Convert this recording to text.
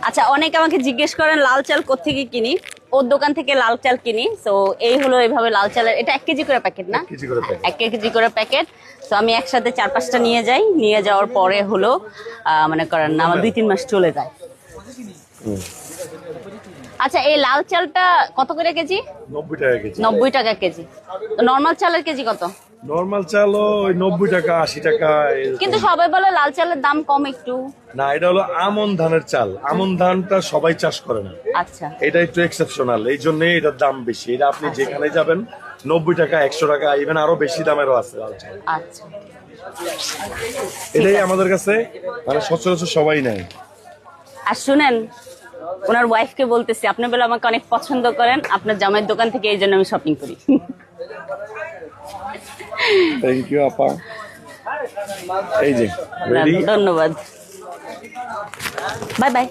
আচ্ছা, অনেকে আমাকে জিজ্ঞেস করেন লাল চাল কোত্থেকে কিনি। ওর দোকান থেকে লাল চাল কিনি। তো এই হলো এইভাবে লাল চালের, এটা 1 কেজি করে প্যাকেট না? 1 কেজি করে প্যাকেট। 1 কেজি করে প্যাকেট। তো আমি একসাথে 4-5টা নিয়ে যাই, নিয়ে যাওয়ার পরে হলো মনে করেন আমার 2-3 মাস চলে যায়। আচ্ছা, এই লাল চালটা কত করে কেজি? 90 টাকা কেজি। 90 টাকা কেজি। তো নর্মাল চালের কেজি কত? নরমাল চালও ওই 90 টাকা 80 টাকা এরকম। কিন্তু সবাই বলে লাল চালের দাম কম একটু। না, এটা হলো আমন ধানের চাল। আমন ধানটা সবাই চাষ করে না, আচ্ছা এটা একটু এক্সেপশনাল, এই জন্য এটার দাম বেশি। এটা আপনি যেখানে যাবেন 90 টাকা 100 টাকা ইভেন আরো বেশি দামেরও আছে লাল চাল। আচ্ছা, এটাই আমাদের কাছে মানে সচরাচর সবাই নেয়। আর শুনেন, ওনার ওয়াইফকে বলতেছি আপনি বলে আমাকে অনেক পছন্দ করেন, আপনার জামাইয়ের দোকান থেকে এই জন্য আমি শপিং করি। থ্যাংক ইউ আপা। এই যে রেডি। ধন্যবাদ, বাই বাই।